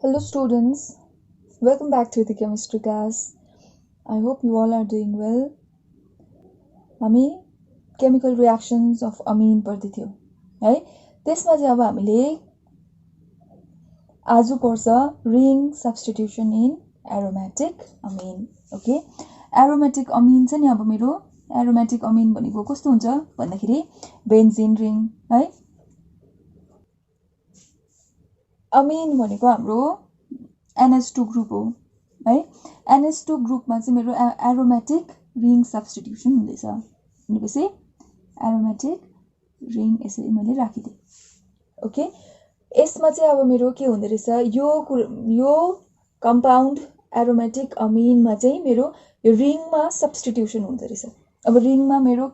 Hello students, welcome back to the chemistry class. I hope you all are doing well. हामी chemical reactions of amine पढ्दै थियौं है। त्यसमा चाहिँ अब हामीले आज पढ्छ ring substitution in aromatic amine. Okay, aromatic amine चाहिँ नि अब मेरो aromatic amine भनेको कस्तो हुन्छ भन्दाखेरि benzene ring है। amine भनेको हाम्रो NH2 ग्रुप हो है। NH2 ग्रुपमा चाहिँ मेरो एरोमेटिक रिङ सब्स्टिट्युसन हुँदैछ भनेपछि एरोमेटिक रिङ यसरी मैले राखिदिए। ओके, यसमा चाहिँ अब मेरो के हुँदै रहेछ, यो कम्पाउन्ड एरोमेटिक अमिनमा चाहिँ मेरो यो रिङमा सब्स्टिट्युसन हुँदै रहेछ। अब रिङमा मेरो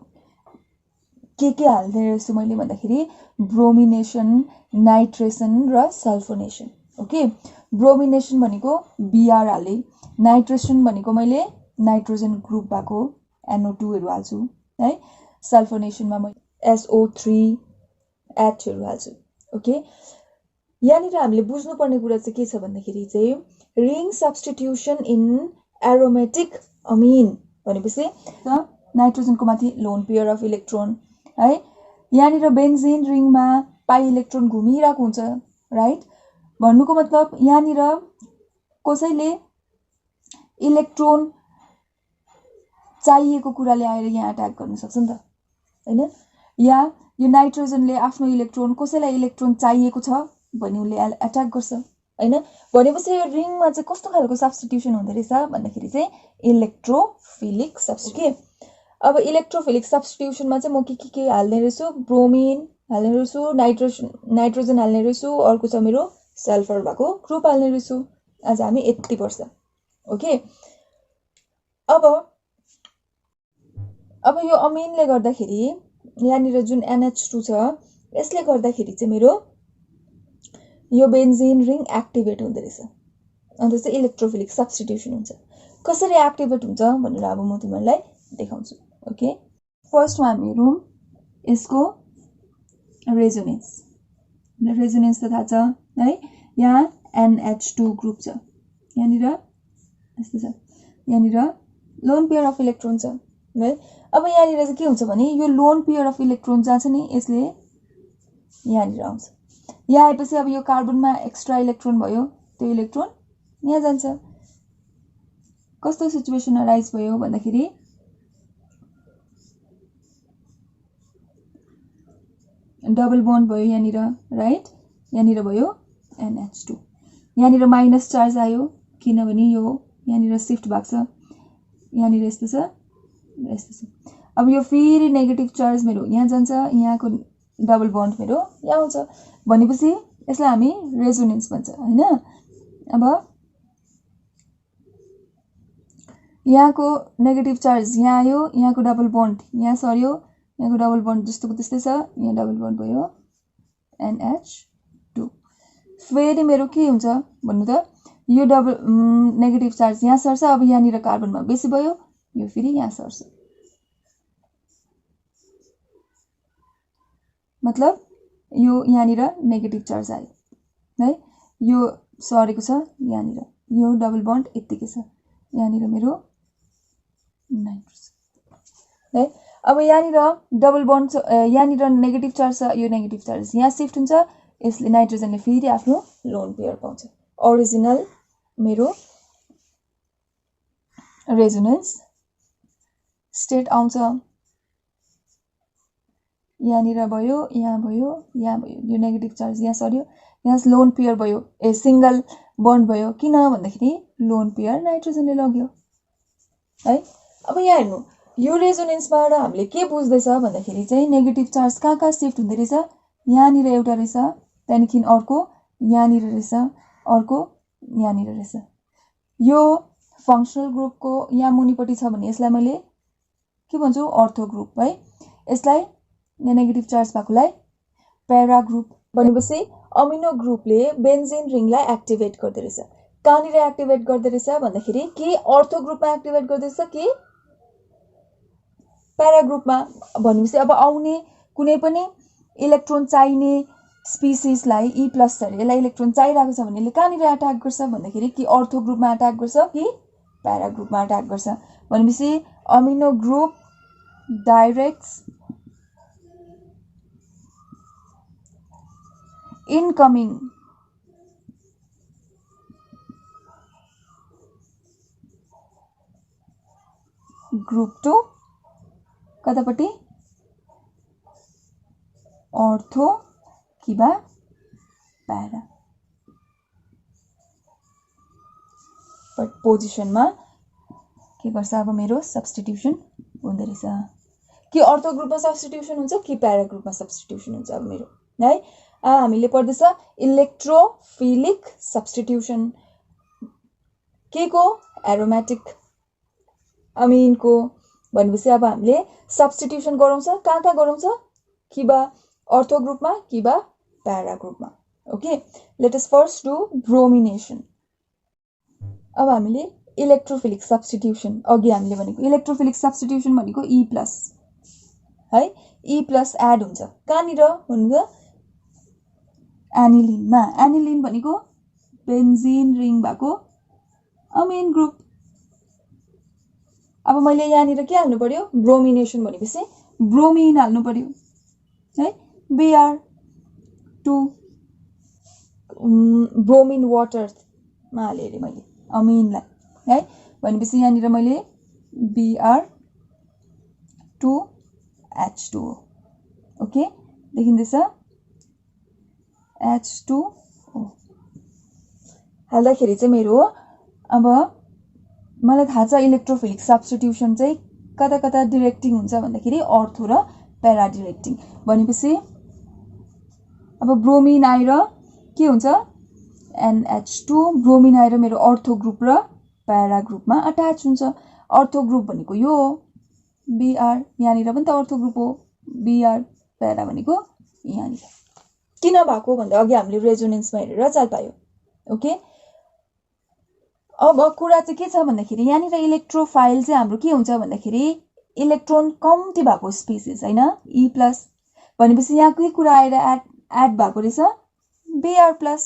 के हाल्दै रहेछु मैले भन्दाखेरि ब्रोमिनेसन, नाइट्रेसन र सल्फोनेसन। ओके, ब्रोमिनेसन भनेको Br हाले, नाइट्रेसन भनेको मैले नाइट्रोजन ग्रुप भएको NO2 हरू हाल्छु है। सल्फोनेसनमा मैले SO3 H हरू हाल्छु। ओके, यहाँनिर हामीले बुझ्नुपर्ने कुरा चाहिँ के छ भन्दाखेरि चाहिँ रिङ सब्स्टिट्युसन इन एरोमेटिक अमिन भनेपछि नाइट्रोजनको माथि लोन पेयर अफ इलेक्ट्रोन है। यहाँनिर बेन्जिन रिङमा पाई इलेक्ट्रोन घुमिरहेको हुन्छ राइट। भन्नुको मतलब यहाँनिर कसैले इलेक्ट्रोन चाहिएको कुराले आएर यहाँ अट्याक गर्न सक्छ नि त हैन। या यो नाइट्रोजनले आफ्नो इलेक्ट्रोन कसैलाई इलेक्ट्रोन चाहिएको छ भने उले अट्याक गर्छ हैन। भनेपछि यो रिङमा चाहिँ कस्तो खालको सब्स्टिट्युसन हुँदै रहेछ भन्दाखेरि चाहिँ इलेक्ट्रोफिलिक सब्स्टिट्युसन। अब इलेक्ट्रोफिलिक सब्स्टिट्युसनमा चाहिँ म के हाल्ने रहेछु, ब्रोमिन हाल्ने रहेछु, नाइट्रोजन हाल्ने रहेछु, अर्को छ मेरो सल्फर भएको ग्रुप हाल्ने रहेछु। आज हामी यति पर्छ। ओके, अब यो अमिनले गर्दाखेरि यहाँनिर जुन NH2 छ यसले गर्दाखेरि चाहिँ मेरो यो बेन्जिन रिङ एक्टिभेट हुँदै रहेछ। अन्त चाहिँ इलेक्ट्रोफिलिक सब्स्टिट्युसन हुन्छ। कसरी एक्टिभेट हुन्छ भनेर अब म तिमीलाई देखाउँछु। ओके, फर्स्टमा हामी हेरौँ यसको रेजोनेन्स। रेजोनेन्स त थाहा छ है, यहाँ NH2 ग्रुप छ, यहाँनिर यस्तो छ, यहाँनिर लोन पेयर अफ इलेक्ट्रोन छ है। अब यहाँनिर चाहिँ के हुन्छ भने यो लोन पेयर अफ इलेक्ट्रोन जहाँ छ नि यसले यहाँनिर आउँछ। यहाँ आएपछि अब यो कार्बनमा एक्स्ट्रा इलेक्ट्रोन भयो, त्यो इलेक्ट्रोन यहाँ जान्छ। कस्तो सिचुएसन अराइज भयो भन्दाखेरि डबल बन्ड भयो यहाँनिर राइट, यहाँनिर भयो NH2, यहाँनिर माइनस चार्ज आयो किनभने यो यहाँनिर शिफ्ट भएको छ, यहाँनिर यस्तो छ यस्तो छ। अब यो फेरि नेगेटिभ चार्ज मेरो यहाँ जान्छ, यहाँको डबल बन्ड मेरो यहाँ आउँछ भनेपछि यसलाई हामी रेजोनेन्स भन्छ हैन। अब यहाँको नेगेटिभ चार्ज यहाँ आयो, यहाँको डबल बन्ड यहाँ सर्यो, यहाँको डबल बन्ड जस्तोको त्यस्तै छ, यहाँ डबल बन्ड भयो NH2। फेरि मेरो के हुन्छ भन्नु त, यो डबल नेगेटिभ चार्ज यहाँ सर्छ। अब यहाँनिर कार्बनमा बेसी भयो, यो फेरि यहाँ सर्छ, मतलब यो यहाँनिर नेगेटिभ चार्ज आयो है। यो सरेको छ यहाँनिर, यो डबल बन्ड यतिकै छ, यहाँनिर मेरो नाइट्रोजन है। अब यहाँनिर डबल बन्ड छ, यहाँनिर नेगेटिभ चार्ज छ, यो नेगेटिभ चार्ज यहाँ शिफ्ट हुन्छ, यसले नाइट्रोजनले फेरि आफ्नो लोन पेयर पाउँछ। ओरिजिनल मेरो रेजोनेन्स स्टेट आउँछ, यहाँनिर भयो, यहाँ भयो, यहाँ भयो, यो नेगेटिभ चार्ज यहाँ सर्यो, यहाँ लोन पेयर भयो, सिंगल बन्ड भयो। किन भन्दाखेरि लोन पेयर नाइट्रोजनले लग्यो है। अब यहाँ हेर्नु, यो रेजोनेन्सबाट हामीले के बुझ्दैछ भन्दाखेरि चाहिँ नेगेटिभ चार्ज कहाँ शिफ्ट हुँदै रहेछ, यहाँनिर एउटा रहेछ, त्यहाँदेखि अर्को यहाँनिर रहेछ, अर्को यहाँनिर रहेछ। यो फङ्सनल ग्रुपको यहाँ मुनिपट्टि छ भने यसलाई मैले के भन्छु, अर्थो ग्रुप है। यसलाई नेगेटिभ चार्ज भएकोलाई प्यारा ग्रुप भनेपछि अमिनो ग्रुपले बेन्जिन रिङलाई एक्टिभेट गर्दै रहेछ। कहाँनिर एक्टिभेट गर्दै रहेछ भन्दाखेरि कि अर्थो ग्रुपमा एक्टिभेट गर्दैछ कि प्यारा ग्रुपमा। भनेपछि अब आउने कुनै पनि इलेक्ट्रोन चाहिने स्पिसिसलाई E+ छ अरे, यसलाई इलेक्ट्रोन चाहिरहेको छ भने यसले कहाँनिर अट्याक गर्छ भन्दाखेरि कि अर्थो ग्रुपमा अट्याक गर्छ कि प्यारा ग्रुपमा अट्याक गर्छ भनेपछि amino group directs incoming group to कतापट्टि अर्थो कि बा प्यारा पोजिसनमा के गर्छ अब मेरो सब्स्टिट्युसन हुँदो रहेछ कि अर्थो ग्रुपमा सब्स्टिट्युसन हुन्छ कि प्यारा ग्रुपमा सब्स्टिट्युसन हुन्छ अब मेरो है हामीले पढ्दैछ इलेक्ट्रोफिलिक सब्स्टिट्युसन के को एरोमेटिक अमिनको भनेपछि अब हामीले सब्स्टिट्युसन गराउँछ कहाँ गराउँछ कि बा अर्थो ग्रुपमा कि बा प्यारा ग्रुपमा okay let us first do bromination अब हामीले इलेक्ट्रोफिलिक सब्स्टिट्युसन अघि हामीले भनेको इलेक्ट्रोफिलिक सब्स्टिट्युसन भनेको E+ है E+ एड हुन्छ कहाँनिर भन्नु एनिलिनमा एनिलिन भनेको बेन्जिन रिङ भएको अमिन ग्रुप अब मैले यहाँनिर के हाल्नु पर्यो ब्रोमिनेसन भनेपछि ब्रोमिन हाल्नु पर्यो है Br2 ब्रोमिन वाटरमा हालेँ अरे मैले अमिनलाई है भनेपछि यहाँनिर मैले Br2H2 ओके देखिँदैछ H2O हाल्दाखेरि चाहिँ मेरो अब मलाई थाहा छ इलेक्ट्रोफिलिक सब्स्टिट्युसन चाहिँ कता कता डिरेक्टिङ हुन्छ भन्दाखेरि अर्थो र प्यारा डिरेक्टिङ भनेपछि अब ब्रोमिन आएर के हुन्छ NH2 ब्रोमिन आएर मेरो अर्थो ग्रुप र प्यारा ग्रुपमा अट्याच हुन्छ अर्थो ग्रुप भनेको यो हो Br यहाँनिर पनि त अर्थो ग्रुप हो Br प्यारा भनेको यहाँनिर किन भएको भन्दा अघि हामीले रेजोनेन्समा हेरेर चाल पायो ओके अब कुरा चाहिँ के छ भन्दाखेरि यहाँनिर इलेक्ट्रोफाइल चाहिँ हाम्रो के हुन्छ भन्दाखेरि इलेक्ट्रोन कम्ती भएको स्पिसिस हैन E+ भनेपछि यहाँ के कुरा आएर एड भएको रहेछ Br+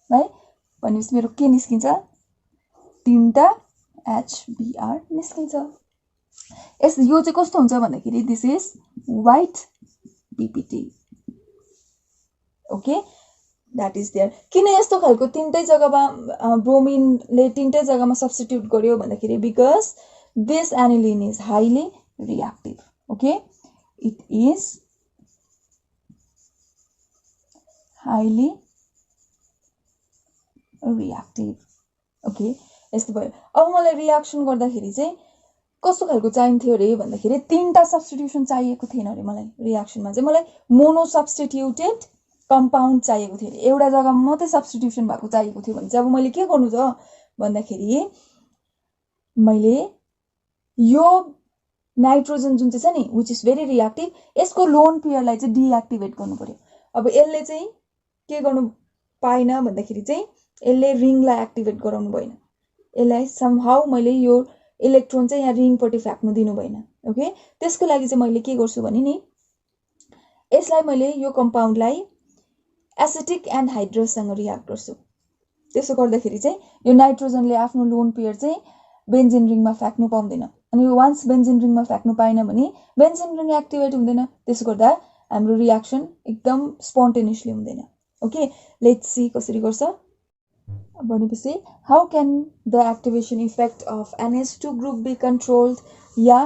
है भनेपछि मेरो के निस्किन्छ 3टा HBr निस्किन्छ यो चाहिँ कस्तो हुन्छ भन्दाखेरि this is white PPT okay that is there किन यस्तो खालको तीनटै जग्गामा ब्रोमिनले तीनटै जग्गामा सब्स्टिट्युट गर्यो भन्दाखेरि because this aniline is highly reactive okay it is highly reactive okay यस्तो भयो अब मलाई रिएक्सन गर्दाखेरि चाहिँ कस्तो खालको चाहिन्थ्यो अरे भन्दाखेरि तीनटा सब्स्टिट्युसन चाहिएको थिएन अरे मलाई रिएक्सनमा चाहिँ मलाई मोनो सब्स्टिट्युटेड कम्पाउन्ड चाहिएको थियो एउटा जग्गामा मात्रै सब्स्टिट्युसन भएको चाहिएको थियो भने चाहिँ अब मैले के गर्नु त भन्दाखेरि मैले यो नाइट्रोजन जुन चाहिँ छ नि व्हिच इज भेरी रिएक्टिभ यसको लोन पेयरलाई चाहिँ डिएक्टिभेट गर्नु पर्यो अब यसले चाहिँ के गर्नु पाएन भन्दाखेरि चाहिँ यसले रिङलाई एक्टिभेट गराउनु भएन यसलाई समहाउ मैले यो इलेक्ट्रोन चाहिँ यहाँ रिङपट्टि फ्याक्नु दिनु भएन ओके त्यसको लागि चाहिँ मैले के गर्छु भने नि यसलाई मैले यो कम्पाउन्डलाई एसिटिक एनहाइड्रससँग रिएक्ट गर्छु त्यसो गर्दाखेरि चाहिँ यो नाइट्रोजनले आफ्नो लोन पेयर चाहिँ बेन्जिन रिङमा फ्याक्नु पाउँदैन अनि वान्स बेन्जिन रिङमा फ्याक्नु पाएन भने बेन्जिन रिङ एक्टिभेट हुँदैन त्यसो गर्दा हाम्रो रिएक्सन एकदम स्पोन्टेनियसली हुँदैन ओके लेट्स सी कसरी गर्छ भनेपछि how can the activation effect of NH2 group be controlled या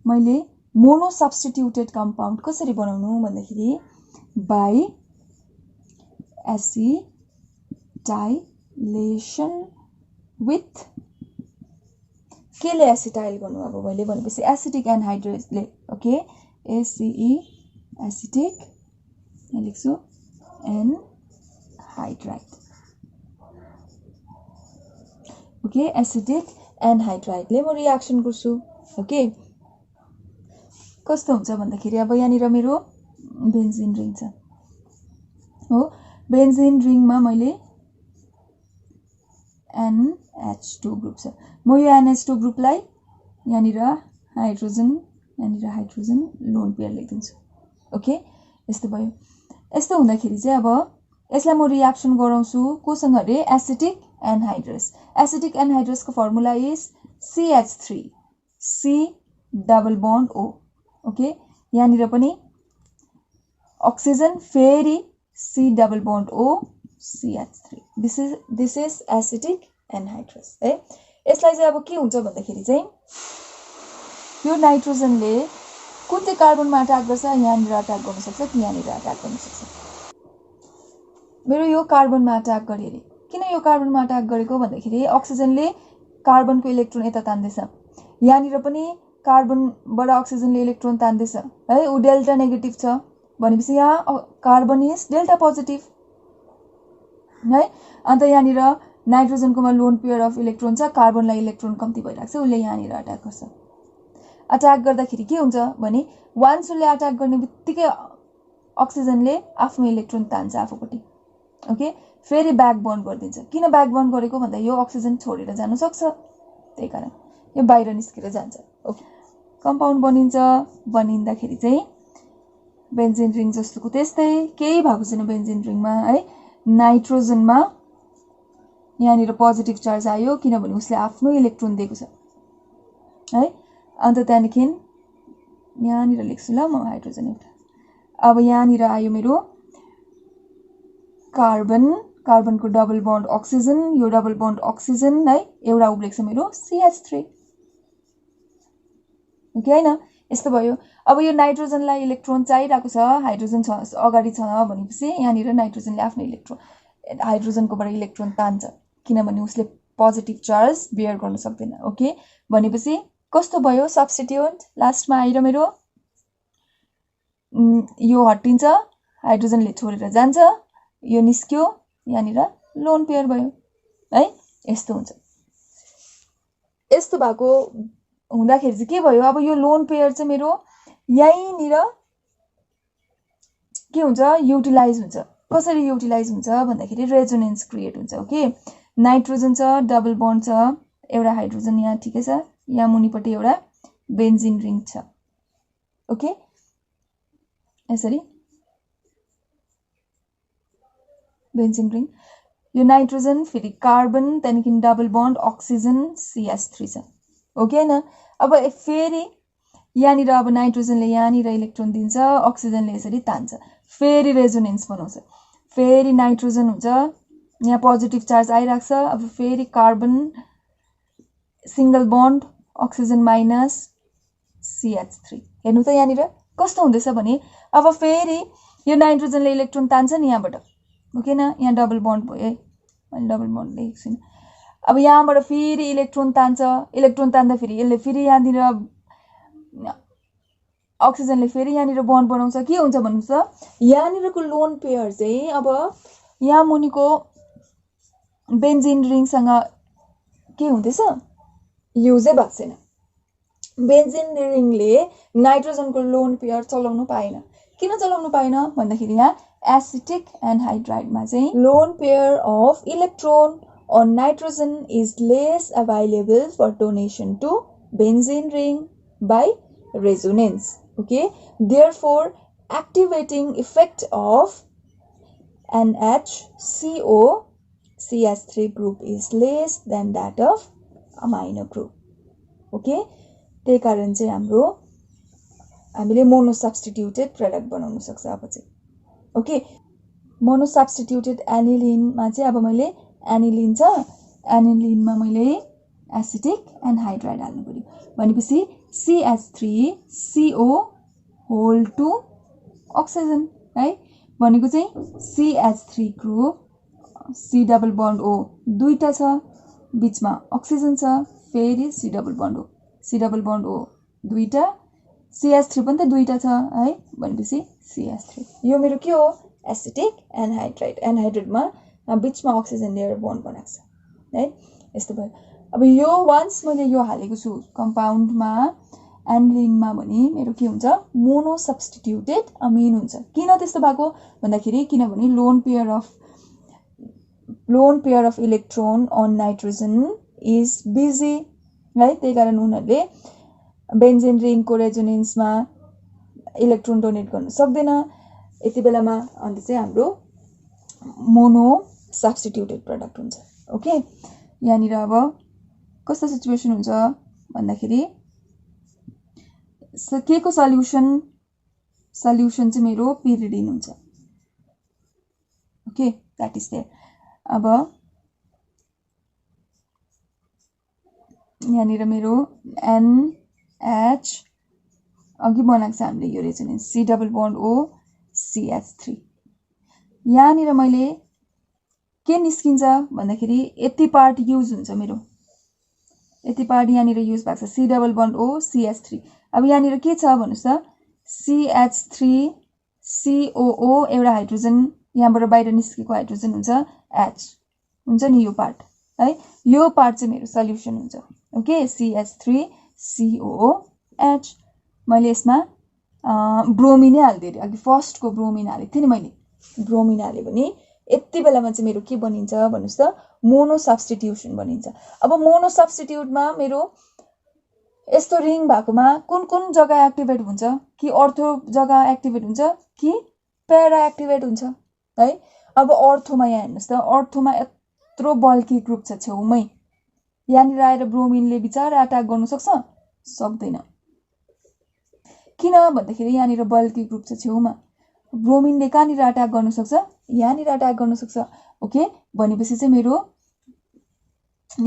मैले मोनो सब्स्टिट्युटेड कम्पाउन्ड कसरी बनाउनु भन्दाखेरि बाई एसिटाइलेसन विथ केले एसिटाइल गर्नु अब मैले भनेपछि एसिटिक एनहाइड्रेसले ओके ACE एसिटिक यहाँ लेख्छु एनहाइड्राइड ओके एसिटिक एनहाइड्राइडले म रिएक्सन गर्छु ओके कस्तो हुन्छ भन्दाखेरि अब यहाँनिर मेरो बेन्जिन रिङ छ हो बेन्जिन रिङमा मैले NH2 ग्रुप छ म यो NH2 ग्रुपलाई यहाँनिर हाइड्रोजन लोन पेयर लेखिदिन्छु ओके यस्तो भयो यस्तो हुँदाखेरि चाहिँ अब यसलाई म रियाक्सन गराउँछु कोसँग अरे एसिटिक एनहाइड्रस एसिटिक एनहाइड्रसको formula is CH3 C double bond O okay यहाँनिर पनि अक्सिजन फेरि C double bond O CH3 this is acetic anhydrous है यसलाई चाहिँ अब के हुन्छ भन्दाखेरि चाहिँ यो नाइट्रोजनले कुन चाहिँ कार्बनमा अट्याक गर्छ यहाँनिर अट्याक गर्न सक्छ कि यहाँनिर अट्याक गर्न सक्छ मेरो यो कार्बनमा अट्याक गरे अरे किन यो कार्बनमा अट्याक गरेको भन्दाखेरि अक्सिजनले कार्बनको इलेक्ट्रोन यता तान्दैछ यहाँनिर पनि कार्बनबाट अक्सिजनले इलेक्ट्रोन तान्दैछ है उ डेल्टा नेगेटिभ छ भनेपछि यहाँ कार्बन इज डेल्टा पोजिटिभ है अन्त यहाँनिर नाइट्रोजनकोमा लोन पेयर अफ इलेक्ट्रोन छ कार्बनलाई इलेक्ट्रोन कम्ती भइरहेको छ उसले यहाँनिर अट्याक गर्छ अट्याक गर्दाखेरि के हुन्छ भने वान्स उसले अट्याक गर्ने बित्तिकै अक्सिजनले आफ्नो इलेक्ट्रोन तान्छ आफूपट्टि ओके फेरि ब्याक बन्ड गरिदिन्छ किन ब्याक बन्ड गरेको भन्दा यो अक्सिजन छोडेर जान सक्छ त्यही कारण यो बाहिर निस्केर जान्छ ओके कम्पाउन्ड बनिँदाखेरि चाहिँ बेन्जिन रिङ जस्तोको त्यस्तै केही भएको छैन बेन्जिन रिङमा है नाइट्रोजनमा यहाँनिर पोजिटिभ चार्ज आयो किनभने उसले आफ्नो इलेक्ट्रोन दिएको छ है अन्त त्यहाँदेखि यहाँनिर लेख्छु ल म हाइड्रोजन एउटा अब यहाँनिर आयो मेरो कार्बनको डबल बन्ड अक्सिजन यो डबल बन्ड अक्सिजन है एउटा उब्लेको छ मेरो CH3 ओके हैन यस्तो भयो अब यो नाइट्रोजनलाई इलेक्ट्रोन चाहिरहेको छ हाइड्रोजन छ अगाडि छ भनेपछि यहाँनिर नाइट्रोजनले आफ्नो इलेक्ट्रोन हाइड्रोजनकोबाट इलेक्ट्रोन तान्छ किनभने उसले पोजिटिभ चार्ज बेयर गर्न सक्दैन ओके भनेपछि कस्तो भयो सब्स्टिट्युट लास्टमा आएर मेरो यो हट्टिन्छ हाइड्रोजनले छोडेर जान्छ यो निस्क्यो यहाँनिर लोन पेयर भयो है यस्तो हुन्छ यस्तो भएको हुँदाखेरि चाहिँ के भयो अब यो लोन पेयर चाहिँ मेरो यहीँनिर के हुन्छ युटिलाइज हुन्छ कसरी युटिलाइज हुन्छ भन्दाखेरि रेजोनेन्स क्रिएट हुन्छ ओके नाइट्रोजन छ डबल बन्ड छ एउटा हाइड्रोजन यहाँ ठिकै छ यहाँ मुनिपट्टि एउटा बेन्जिन रिङ छ ओके यसरी बेन्जिन रिङ यो नाइट्रोजन फेरि कार्बन त्यहाँदेखि डबल बन्ड अक्सिजन CH3 छ ओके हैन अब फेरि यहाँनिर अब नाइट्रोजनले यहाँनिर इलेक्ट्रोन दिन्छ अक्सिजनले यसरी तान्छ फेरि रेजोनेन्स बनाउँछ फेरि नाइट्रोजन हुन्छ यहाँ पोजिटिभ चार्ज आइरहेको छ अब फेरि carbon single bond oxygen minus CH3 हेर्नु त यहाँनिर कस्तो हुँदैछ भने अब फेरि यो नाइट्रोजनले इलेक्ट्रोन तान्छ नि यहाँबाट ओके न यहाँ डबल बन्ड भयो मैले डबल बन्ड लेखेको छुइनँ अब यहाँबाट फेरि इलेक्ट्रोन तान्छ इलेक्ट्रोन तान्दा फेरि यसले फेरि यहाँनिर अक्सिजनले फेरि यहाँनिर बन्ड बनाउँछ के हुन्छ भन्नुहोस् त यहाँनिरको लोन पेयर चाहिँ अब यहाँ मुनिको बेन्जिन रिङसँग के हुँदैछ युजै भएको छैन बेन्जिन रिङले नाइट्रोजनको लोन पेयर चलाउनु पाएन किन चलाउनु पाएन भन्दाखेरि यहाँ एसिटिक एनहाइड्राइडमा चाहिँ loan pair of electron on nitrogen is less available for donation to benzene ring by resonance okay therefore activating effect of NHCO CH3 group is less than that of amino group okay त्यही कारण चाहिँ हामीले mono substituted product बनाउन सक्छ अब चाहिँ okay mono substituted एनिलिनमा चाहिँ अब मैले एनिलिन छ एनिलिनमा मैले एसिटिक एनहाइड्राइड हाल्नु पर्यो भनेपछि CH3CO होल टु अक्सिजन है भनेको चाहिँ CH3 group C double bond O दुईटा छ बीचमा अक्सिजन छ फेरि C डबल बन्ड O दुईटा CH3 पनि त दुईटा छ है भनेपछि CH3 यो मेरो के हो एसिटिक एनहाइड्राइडमा बीचमा अक्सिजन लिएर बन्ड बनाएको छ है यस्तो भयो अब यो वान्स मैले यो हालेको छु कम्पाउन्डमा एनिलिनमा भने मेरो के हुन्छ मोनो सब्स्टिट्युटेड अमिन हुन्छ किन त्यस्तो भएको भन्दाखेरि किनभने lone pair of electron on nitrogen is busy है त्यही कारण उनीहरूले बेन्जिन रिङको रेजोनेन्समा इलेक्ट्रोन डोनेट गर्न सक्दैन यति बेलामा अन्त चाहिँ हाम्रो मोनो सब्स्टिट्युटेड प्रडक्ट हुन्छ ओके यहाँनिर अब कस्तो सिचुएसन हुन्छ भन्दाखेरि के को सल्युसन चाहिँ मेरो पिरिडिन हुन्छ ओके दैट इज देयर अब यहाँनिर मेरो NH अघि बनाएको छ हामीले यो resonance C double bond O CH3 यहाँनिर मैले के निस्किन्छ भन्दाखेरि यति पार्ट युज हुन्छ मेरो यति पार्ट यहाँनिर युज भएको छ C double bond O CH3 अब यहाँनिर के छ भन्नुस् त CH3 COO एउटा हाइड्रोजन यहाँबाट बाहिर निस्केको हाइड्रोजन हुन्छ H हुन्छ नि यो पार्ट है यो पार्ट चाहिँ मेरो सल्युसन हुन्छ ओके CH3 COO H मैले यसमा ब्रोमिनै हाल्दै अघि फर्स्ट को ब्रोमिन हालेको थिएँ नि मैले ब्रोमिन हाले भने यति बेलामा चाहिँ मेरो के बनिन्छ भन्नुस् त मोनो सब्स्टिट्युसन बनिन्छ अब मोनो सब्स्टिट्युटमा मेरो यस्तो रिङ भएकोमा कुन जग्गा एक्टिभेट हुन्छ कि अर्थो जग्गा एक्टिभेट हुन्छ कि प्यारा एक्टिभेट हुन्छ है अब अर्थोमा यहाँ हेर्नुस् त अर्थोमा यत्रो बल्की ग्रुप छ छेउमै यहाँनिर आएर ब्रोमिनले बिचारा अट्याक गर्न सक्दैन किन भन्दाखेरि यहाँनिर बल्की ग्रुप छ छेउमा ब्रोमिनले कहाँनिर अट्याक गर्न सक्छ यहाँनिर अट्याक गर्न सक्छ ओके भनेपछि चाहिँ मेरो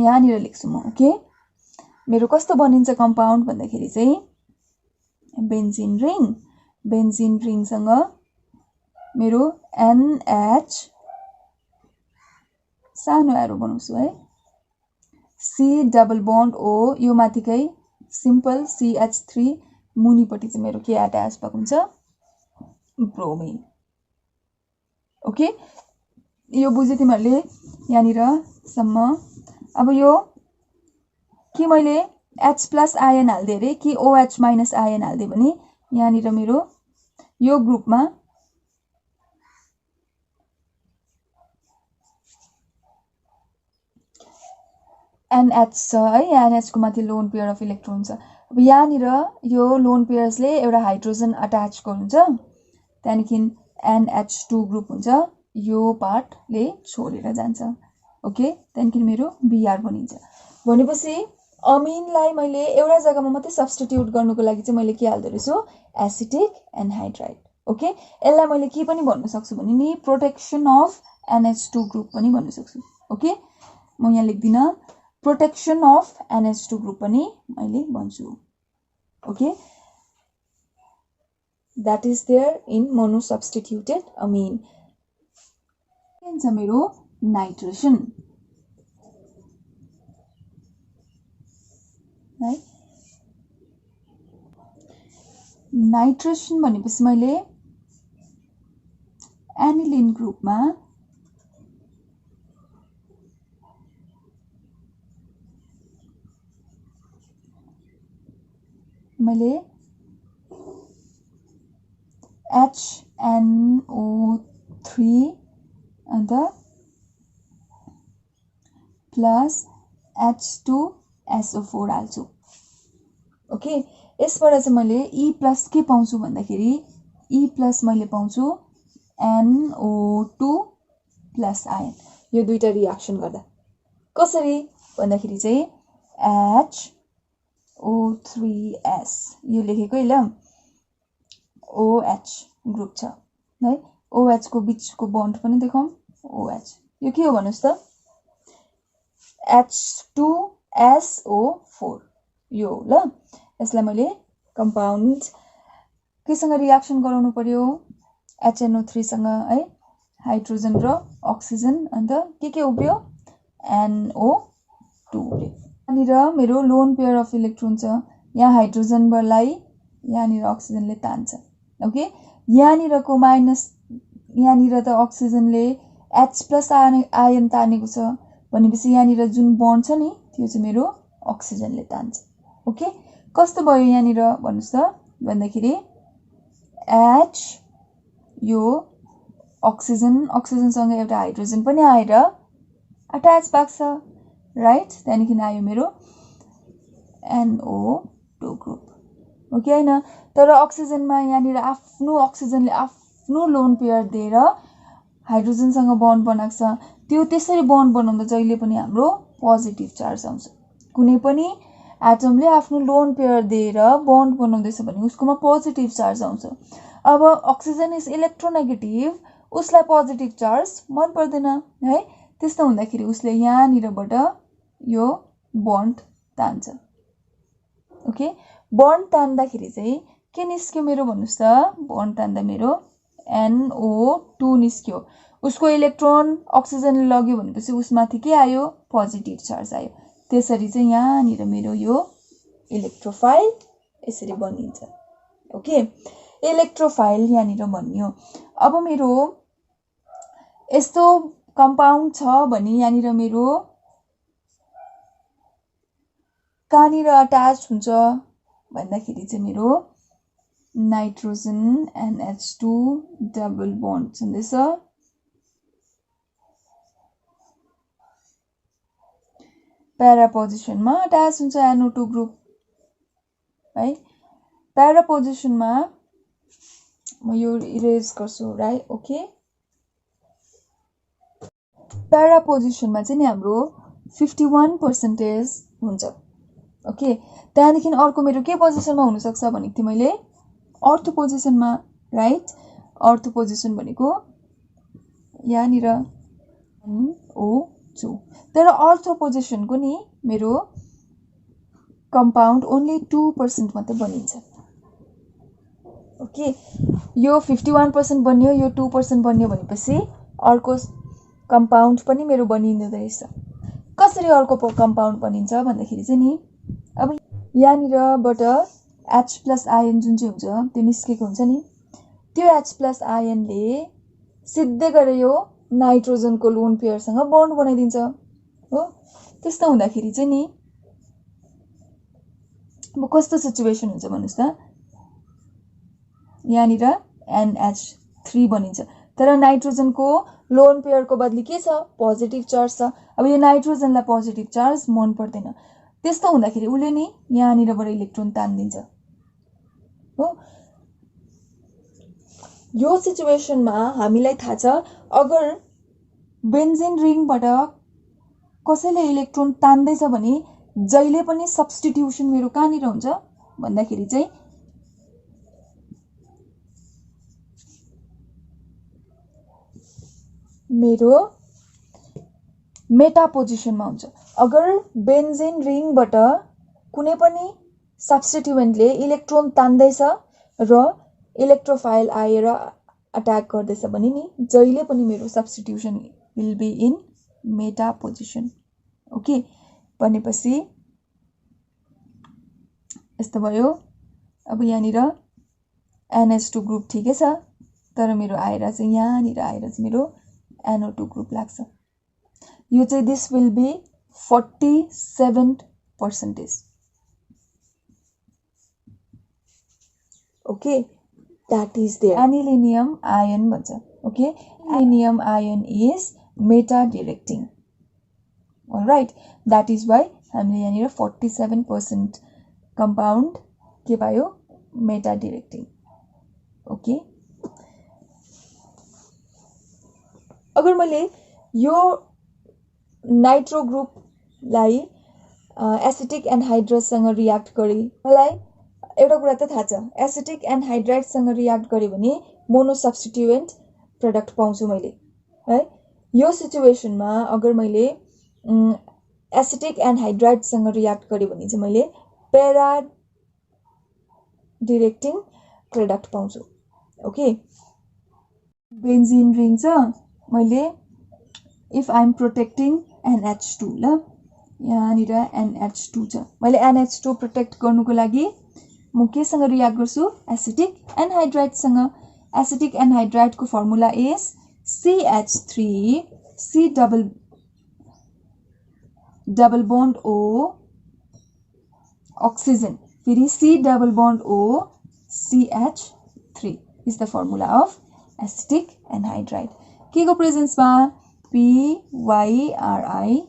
यहाँनिर लेख्छु म ओके मेरो कस्तो बनिन्छ कम्पाउन्ड भन्दाखेरि चाहिँ बेन्जिन रिङसँग मेरो NH सानो एरो बनाउँछु है C डबल बन्ड O यो माथिकै सिम्पल CH3 मुनिपट्टि चाहिँ मेरो के अट्याच भएको हुन्छ ब्रोमिन ओके यो बुझ्यो तिमीहरूले यहाँनिर सम्म अब यो कि मैले H प्लस आयन हाल्दै अरे कि OH माइनस आयन हाल्दै भने यहाँनिर मेरो यो ग्रुपमा NH छ है NH को माथि लोन पेयर अफ इलेक्ट्रोन छ अब यहाँनिर यो लोन पेयर्सले एउटा हाइड्रोजन अट्याच गर्नुहुन्छ त्यहाँदेखि NH2 ग्रुप हुन्छ यो पार्टले छोडेर जान्छ ओके त्यहाँदेखि मेरो Br बनिन्छ भनेपछि अमिनलाई मैले एउटा जग्गामा मात्रै सब्स्टिट्युट गर्नुको लागि चाहिँ मैले के हाल्दै रहेछु एसिटिक एनहाइड्राइड ओके यसलाई मैले के पनि भन्न सक्छु भने नि प्रोटेक्सन अफ NH2 ग्रुप पनि भन्न सक्छु ओके म यहाँ लेख्दिन प्रोटेक्सन अफ NH2 ग्रुप पनि मैले भन्छु okay that is there in monosubstituted amine छ मेरो नाइट्रेसन है नाइट्रेसन भनेपछि मैले एनिलिन ग्रुपमा मैले HNO3 अन्त प्लस H2SO4 हाल्छु ओके यसबाट चाहिँ मैले E प्लस के पाउँछु भन्दाखेरि E प्लस मैले पाउँछु NO2 प्लस आयन यो दुईटा रिएक्सन गर्दा कसरी भन्दाखेरि चाहिँ HO3S यो लेखेको ल OH ग्रुप छ है OH को बीचको बन्ड पनि देखाउँ OH यो के हो भन्नुस् त H2SO4 यो ल यसलाई मैले कम्पाउन्ड केसँग रिएक्सन गराउनु पर्यो HNO3 सँग है हाइड्रोजन र अक्सिजन अन्त के उब्रियो NO2 उब्रियो यहाँनिर मेरो लोन पेयर अफ इलेक्ट्रोन छ यहाँ हाइड्रोजनलाई यहाँनिर अक्सिजनले तान्छ ओके यहाँनिरको माइनस यहाँनिर त अक्सिजनले H प्लस आयन तानेको छ भनेपछि यहाँनिर जुन बन्ड छ नि त्यो चाहिँ मेरो अक्सिजनले तान्छ ओके कस्तो भयो यहाँनिर भन्नुस् त भन्दाखेरि H यो अक्सिजनसँग एउटा हाइड्रोजन पनि आएर अट्याच भएको छ राइट त्यहाँदेखि आयो मेरो NO2 ग्रुप ओके हैन तर अक्सिजनमा यहाँनिर आफ्नो आफ्नो लोन पेयर दिएर हाइड्रोजनसँग बन्ड बनाएको छ, त्यो त्यसरी बन्ड बनाउँदा जहिले पनि हाम्रो पोजिटिभ चार्ज आउँछ। कुनै पनि एटमले आफ्नो लोन पेयर दिएर बन्ड बनाउँदैछ भने उसकोमा पोजिटिभ चार्ज आउँछ। अब अक्सिजन इज इलेक्ट्रोनेगेटिभ, उसलाई पोजिटिभ चार्ज मन पर्दैन है। त्यस्तो हुँदाखेरि उसले यहाँनिरबाट यो बन्ड तान्छ। ओके, बन्ड तान्दाखेरि चाहिँ के निस्क्यो मेरो भन्नुहोस् त? बन्ड तान्दा मेरो NO2 निस्क्यो। उसको इलेक्ट्रोन अक्सिजनले लग्यो भनेपछि उसमाथि के आयो? पोजिटिभ चार्ज आयो। त्यसरी चाहिँ यहाँनिर मेरो यो इलेक्ट्रोफाइल यसरी बनिन्छ। ओके, इलेक्ट्रोफाइल यहाँनिर बनियो। अब मेरो यस्तो कम्पाउन्ड छ भने यहाँनिर मेरो कहाँनिर अट्याच हुन्छ भन्दाखेरि चाहिँ मेरो नाइट्रोजन NH2 डबल बन्ड छँदैछ। प्यारा पोजिसनमा अट्याच हुन्छ NO2 ग्रुप है। प्यारा पोजिसनमा म यो इरेज गर्छु राइट। ओके, प्यारा पोजिसनमा चाहिँ नि हाम्रो 51% हुन्छ। ओके, त्यहाँदेखि अर्को मेरो के पोजिसनमा हुनसक्छ भनेको थिएँ मैले? अर्थो पोजिसनमा राइट। अर्थो पोजिसन भनेको यहाँनिर NO2। तर अर्थो पोजिसनको नि मेरो कम्पाउन्ड ओन्ली 2% मात्रै बनिन्छ। ओके, यो 51% बन्यो, यो 2% बन्यो भनेपछि अर्को कम्पाउन्ड पनि मेरो बनिँदो रहेछ। कसरी अर्को कम्पाउन्ड बनिन्छ भन्दाखेरि चाहिँ नि अब यहाँनिरबाट H+ आयन जुन चाहिँ हुन्छ त्यो निस्केको हुन्छ नि, त्यो H+ आयनले सिधै गएर यो नाइट्रोजनको लोन पेयरसँग बन्ड बनाइदिन्छ हो। त्यस्तो हुँदाखेरि चाहिँ नि अब कस्तो सिचुएसन हुन्छ भन्नुहोस् त? यहाँनिर NH3 बनिन्छ, तर नाइट्रोजनको लोन पेयरको बदली के छ? पोजिटिभ चार्ज छ। अब यो नाइट्रोजनलाई पोजिटिभ चार्ज मन पर्दैन। त्यस्तो हुँदाखेरि उसले नि यहाँनिरबाट इलेक्ट्रोन तानिदिन्छ हो। यो सिचुएसनमा हामीलाई थाहा छ अगर बेन्जिन रिङबाट कसैले इलेक्ट्रोन तान्दैछ भने जहिले पनि सब्स्टिट्युसन मेरो कहाँनिर हुन्छ भन्दाखेरि चाहिँ मेरो मेटा पोजिसनमा हुन्छ। अगर बेन्जिन रिङबाट कुनै पनि सब्स्टिट्युएन्टले इलेक्ट्रोन तान्दैछ र इलेक्ट्रोफाइल आएर अट्याक गर्दैछ भने नि जहिले पनि मेरो substitution will be in meta position. Okay, भनेपछि यस्तो भयो। अब यहाँनिर NH2 ग्रुप ठिकै छ, तर मेरो आएर चाहिँ यहाँनिर आएर चाहिँ मेरो NO2 ग्रुप लाग्छ। यो चाहिँ this will be 47%। Okay, that is there. Aniline ion भन्छ। Okay, aniline ion is meta directing. All right, that is why हामीले यहाँनिर 47% कम्पाउन्ड के पायो? मेटा डिरेक्टिङ। ओके, अगर मैले यो नाइट्रो ग्रुपलाई एसिटिक एनहाइड्राइडसँग रियाक्ट गरेँ, मलाई एउटा कुरा त थाहा छ, एसिटिक एनहाइड्राइडसँग रियाक्ट गरेँ भने मोनो सब्स्टिट्युएन्ट प्रडक्ट पाउँछु मैले है। यो सिचुएसनमा अगर मैले एसिटिक एनहाइड्राइडसँग रियाक्ट गरेँ भने चाहिँ मैले प्यारा डिरेक्टिङ प्रडक्ट पाउँछु। ओके, बेन्जिन रिङ छ, मैले if I am protecting NH2 ल, यहाँनिर NH2 छ, मैले NH2 प्रोटेक्ट गर्नुको लागि म केसँग रियाक्ट गर्छु? एसिटिक एनहाइड्राइडसँग। एसिटिक एनहाइड्राइडको formula is CH3 C double bond O oxygen, फेरि C double bond O CH3 is the formula of acetic anhydride. के को प्रेजेन्समा? PYRIDINE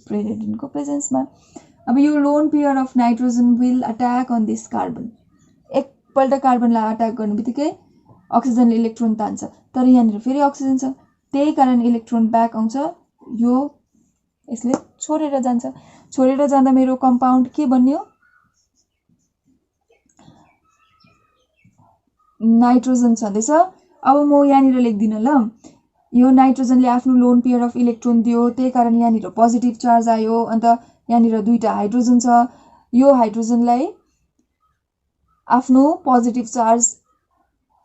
pyridine को प्रेजेन्समा। अब यो lone pair of nitrogen will attack on this carbon. एकपल्ट कार्बनलाई अट्याक गर्नु बित्तिकै अक्सिजनले इलेक्ट्रोन तान्छ तर यहाँनिर फेरि अक्सिजन छ त्यही कारण इलेक्ट्रोन ब्याक आउँछ यो यसले छोडेर जाँदा मेरो कम्पाउन्ड के बन्यो नाइट्रोजन छँदैछ अब म यहाँनिर लेख्दिन ल यो नाइट्रोजनले आफ्नो लोन पेयर अफ इलेक्ट्रोन दियो त्यही कारण यहाँनिर पोजिटिभ चार्ज आयो अन्त यहाँनिर दुईटा हाइड्रोजन छ यो हाइड्रोजनलाई आफ्नो पोजिटिभ चार्ज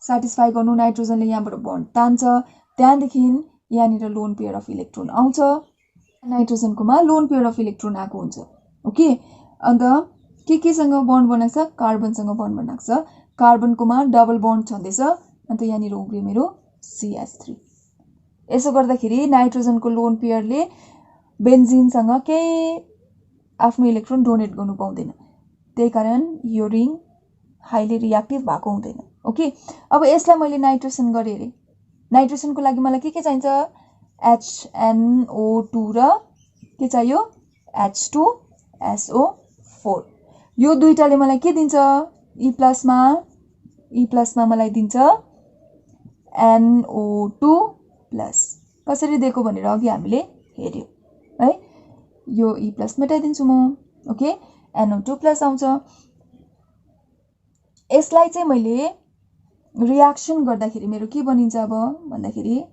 सेटिस्फाई गर्नु नाइट्रोजनले यहाँबाट बन्ड तान्छ त्यहाँदेखि यहाँनिर लोन पेयर अफ इलेक्ट्रोन आउँछ नाइट्रोजनकोमा लोन पेयर अफ इलेक्ट्रोन आएको हुन्छ ओके अन्त केसँग बन्ड बनाएको छ कार्बनसँग बन्ड बनाएको छ कार्बनकोमा डबल बन्ड छँदैछ अन्त यहाँनिर उब्रियो मेरो CH3 यसो गर्दाखेरि नाइट्रोजनको लोन पेयरले बेन्जिनसँग केही आफ्नो इलेक्ट्रोन डोनेट गर्नु पाउँदैन त्यही कारण यो रिङ हाइली रिएक्टिभ भएको हुँदैन ओके अब यसलाई मैले नाइट्रेसन गरेँ अरे नाइट्रेसनको लागि मलाई के चाहिन्छ HNO2 र के चाहियो H2SO4 यो दुईटाले मलाई के दिन्छ E प्लसमा मलाई दिन्छ NO2 प्लस कसरी दिएको भनेर अघि हामीले हेर्यो है यो E प्लस मेटाइदिन्छु म ओके NO2 प्लस आउँछ यसलाई चाहिँ मैले रियाक्सन गर्दाखेरि मेरो के बनिन्छ अब भन्दाखेरि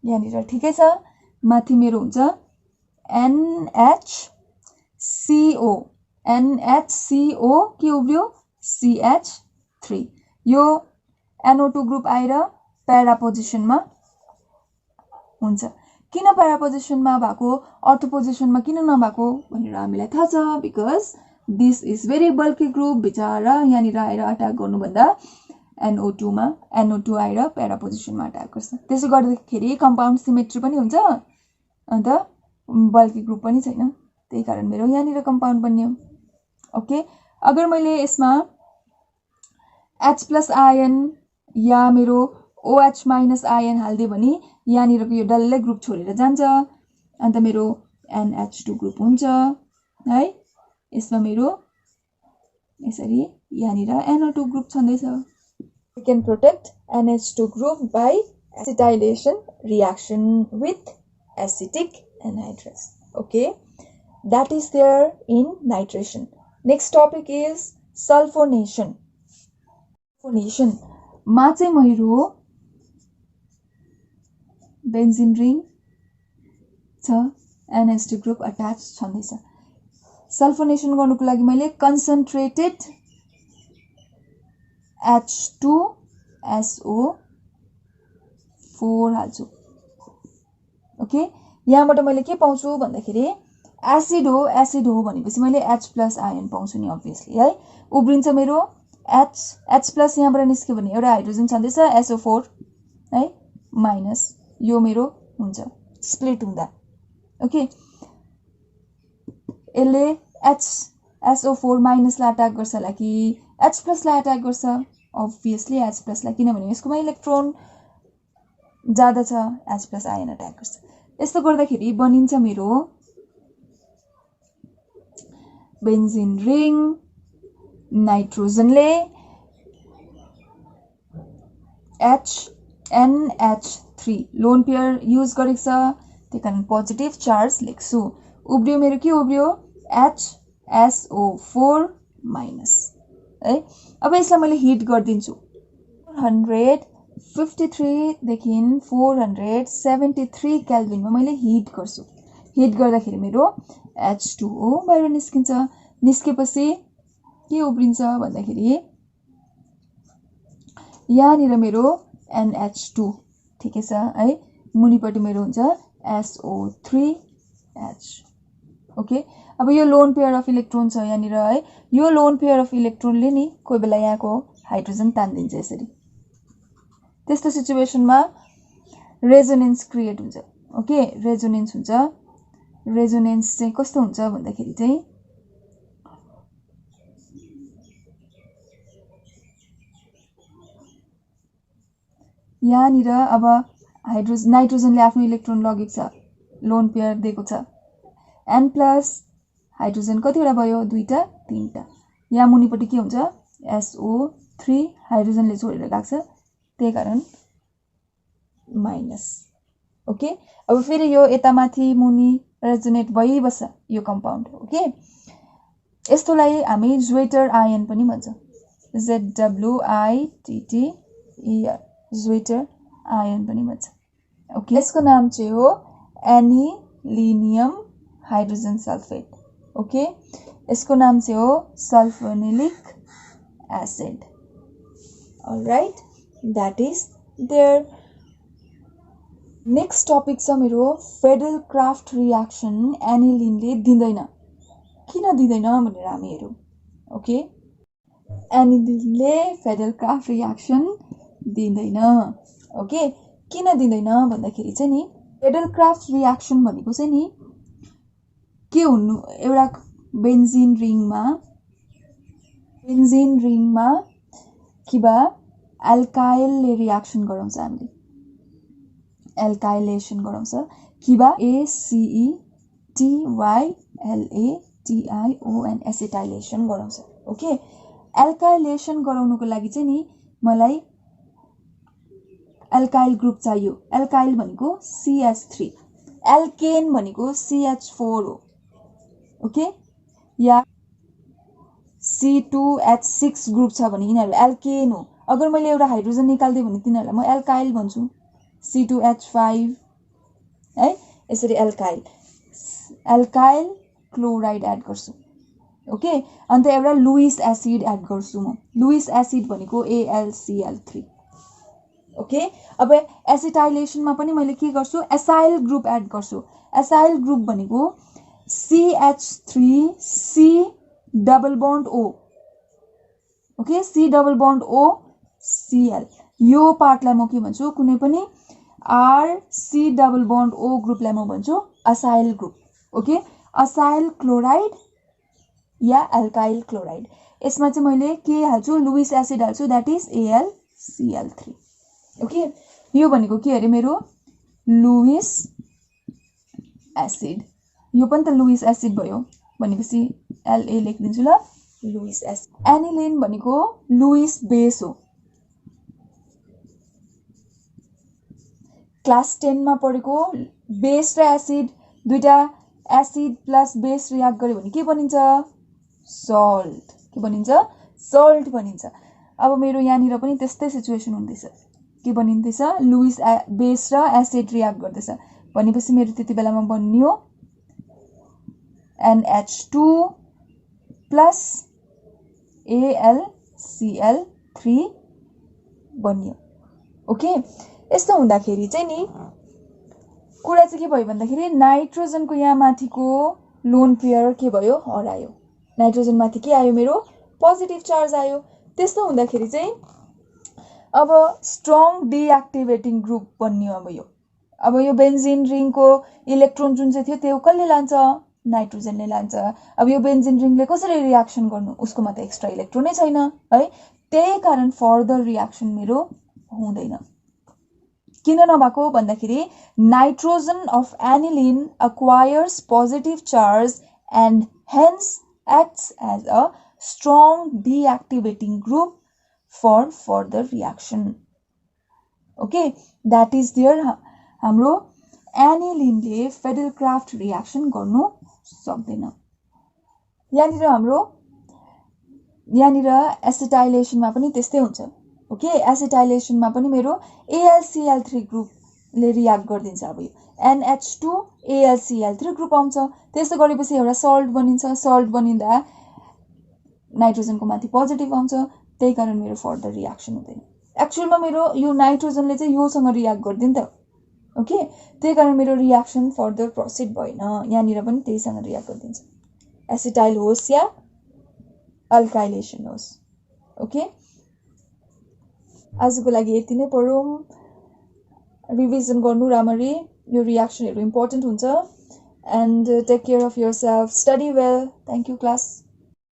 यहाँनिर ठिकै छ माथि मेरो हुन्छ NHCO के उब्रियो CH3 यो NO2 ग्रुप आएर प्यारा पोजिसनमा हुन्छ किन प्यारा पोजिसनमा भएको अर्थो पोजिसनमा किन नभएको भनेर हामीलाई थाहा छ because this is very bulky group बिचारा यहाँनिर आएर अट्याक गर्नुभन्दा NO2 आएर प्यारा पोजिसनमा अट्याक गर्छ त्यसो गर्दाखेरि कम्पाउन्ड सिमेट्री पनि हुन्छ अन्त बल्की ग्रुप पनि छैन त्यही कारण मेरो यहाँनिर कम्पाउन्ड बन्यो ओके अगर मैले यसमा H+ आयन या मेरो OH- आयन हाल्दिए भने यहाँनिरको यो डल्लै ग्रुप छोडेर जान्छ अन्त मेरो NH2 ग्रुप हुन्छ है यसमा मेरो यसरी यहाँनिर NO2 ग्रुप छँदैछ we can protect NH2 group by acetylation reaction with acetic anhydrous okay that is there in nitration next topic is sulfonation मा चाहिँ मेरो बेन्जिन रिङ छ NH2 ग्रुप अट्याच छँदैछ सल्फोनेसन गर्नुको लागि मैले कन्सन्ट्रेटेड H2SO4 हाल्छु ओके यहाँबाट मैले के पाउँछु भन्दाखेरि एसिड हो भनेपछि मैले H+ आयन पाउँछु नि अब्भियसली है उब्रिन्छ मेरो H+ यहाँबाट निस्क्यो भने एउटा हाइड्रोजन छँदैछ SO4 है माइनस यो मेरो हुन्छ स्प्लिट हुँदा ओके यसले SO4 माइनसलाई अट्याक गर्छ होला कि H+ लाई अट्याक गर्छ अब्भियसली H+ लाई किनभने यसकोमा इलेक्ट्रोन ज्यादा छ H+ आयन अट्याक गर्छ यस्तो गर्दाखेरि बनिन्छ मेरो बेन्जिन रिङ नाइट्रोजनले NH3 लोन पेयर युज गरेको छ त्यही कारण पोजिटिभ चार्ज लेख्छु उब्रियो मेरो के उब्रियो HSO4 माइनस है अब यसलाई मैले हिट गरिदिन्छु 453 देखि 473 केल्भिनमा मैले हिट गर्छु हिट गर्दाखेरि मेरो H2O बाहिर निस्किन्छ निस्केपछि के उब्रिन्छ भन्दाखेरि यहाँनिर मेरो NH2 ठिकै छ है मुनिपट्टि मेरो हुन्छ SO3H ओके अब यो लोन पेयर अफ इलेक्ट्रोन छ यहाँनिर है यो लोन पेयर अफ इलेक्ट्रोनले नि कोही बेला यहाँको हाइड्रोजन तान्दिन्छ यसरी त्यस्तो सिचुएसनमा रेजोनेन्स क्रिएट हुन्छ ओके रेजोनेन्स हुन्छ रेजोनेन्स चाहिँ कस्तो हुन्छ भन्दाखेरि चाहिँ यहाँनिर अब नाइट्रोजनले आफ्नो इलेक्ट्रोन लगेको छ लोन पेयर दिएको छ N+ हाइड्रोजन कतिवटा भयो दुईटा तीनटा यहाँ मुनिपट्टि के हुन्छ SO3 हाइड्रोजनले छोडेर गएको छ त्यही कारण माइनस ओके अब फेरि यो यतामाथि मुनि रेजोनेट भइबस्छ यो कम्पाउन्ड ओके यस्तोलाई हामी ज्वेटर आयन पनि भन्छ ZWITTER ज्वेटर आयन पनि भन्छ ओके यसको नाम चाहिँ हो एनिलिनियम हाइड्रोजन सल्फेट ओके यसको नाम चाहिँ हो sulphanilic acid alright that is there next topic छ मेरो फेडल क्राफ्ट रियाक्सन एनिलिनले दिँदैन किन दिँदैन भनेर हामी हेरौँ ओके एनिलिनले फेडल क्राफ्ट रियाक्सन दिँदैन ओके किन दिँदैन भन्दाखेरि चाहिँ नि फेडल क्राफ्ट रियाक्सन भनेको चाहिँ नि के हुनु एउटा बेन्जिन रिङमा कि बा एल्काइलले रियाक्सन गराउँछ हामीले एल्काइलेसन गराउँछ कि बा ACETYLATION एसिटाइलेसन गराउँछ ओके एल्काइलेसन गराउनुको लागि चाहिँ नि मलाई एल्काइल ग्रुप चाहियो एल्काइल भनेको CH3 एल्केन भनेको CH4 हो ओके या C2H6 ग्रुप छ भने यिनीहरू एल्केन हो अगर मैले एउटा हाइड्रोजन निकाल्दै भने तिनीहरूलाई म एल्काइल भन्छु C2H5 है यसरी एल्काइल क्लोराइड एड गर्छु ओके अन्त एउटा लुइस एसिड एड गर्छु म लुइस एसिड भनेको AlCl3 ओके अब एसिटाइलेसनमा पनि मैले के गर्छु एसाइल ग्रुप एड गर्छु एसाइल ग्रुप भनेको CH3C double bond O okay C double bond O Cl यो पार्टलाई म के भन्छु कुनै पनि RC डबल बन्ड O ग्रुपलाई म भन्छु acyl group okay acyl chloride या एल्काइल क्लोराइड यसमा चाहिँ मैले के हाल्छु लुइस एसिड हाल्छु दैट इज AlCl3 ओके यो भनेको के अरे मेरो लुइस एसिड यो पनि त लुइस एसिड भयो भनेपछि LA लेखिदिन्छु ल लुइस एसिड एनिलिन भनेको लुइस बेस हो क्लास 10 मा पढेको बेस र एसिड दुईटा एसिड प्लस बेस रियाक्ट गर्यो भने के बनिन्छ सल्ट के बनिन्छ सल्ट बनिन्छ अब मेरो यहाँनिर पनि त्यस्तै सिचुएसन हुँदैछ के बनिँदैछ लुइस बेस र एसिड रियाक्ट गर्दैछ भनेपछि मेरो त्यति बेलामा बन्यो NH2 प्लस AlCl3 बन्यो ओके यस्तो हुँदाखेरि चाहिँ नि कुरा चाहिँ के भयो भन्दाखेरि नाइट्रोजनको यहाँ माथिको लोन पेयर के भयो हरायो नाइट्रोजन माथि के आयो मेरो पोजिटिभ चार्ज आयो त्यस्तो हुँदाखेरि चाहिँ अब स्ट्रङ डिएक्टिभेटिङ ग्रुप बन्यो अब यो बेन्जिन रिङको इलेक्ट्रोन जुन चाहिँ थियो त्यो कसले लान्छ नाइट्रोजनले लान्छ अब यो बेन्जिन रिङले कसरी रियाक्सन गर्नु उसकोमा त एक्स्ट्रा इलेक्ट्रोनै छैन है त्यही कारण फर्दर रियाक्सन मेरो हुँदैन किन नभएको भन्दाखेरि nitrogen of aniline acquires positive charge and hence acts as a strong deactivating group for further reaction okay that is there हाम्रो एनिलिनले फेडल क्राफ्ट रियाक्सन गर्नु सक्दैन यहाँनिर एसिटाइलेसनमा पनि त्यस्तै हुन्छ ओके एसिटाइलेसनमा पनि मेरो AlCl3 ग्रुपले रियाक्ट गरिदिन्छ अब यो NH2 AlCl3 ग्रुप आउँछ त्यस्तो गरेपछि एउटा सल्ट बनिन्छ सल्ट बनिँदा नाइट्रोजनको माथि पोजिटिभ आउँछ त्यही कारण मेरो फर्दर रियाक्सन हुँदैन एक्चुअलमा मेरो यो नाइट्रोजनले चाहिँ योसँग रियाक्ट गर्दिन्छ नि त ओके त्यही कारण मेरो रियाक्सन फर्दर प्रोसिड भएन यहाँनिर पनि त्यहीसँग रियाक्ट गरिदिन्छ एसिटाइल होस् या अल्काइलेसन होस् ओके आजको लागि यति नै पढौँ रिभिजन गर्नु राम्ररी यो रियाक्सनहरु इम्पोर्टेन्ट हुन्छ and take care of yourself study well thank you class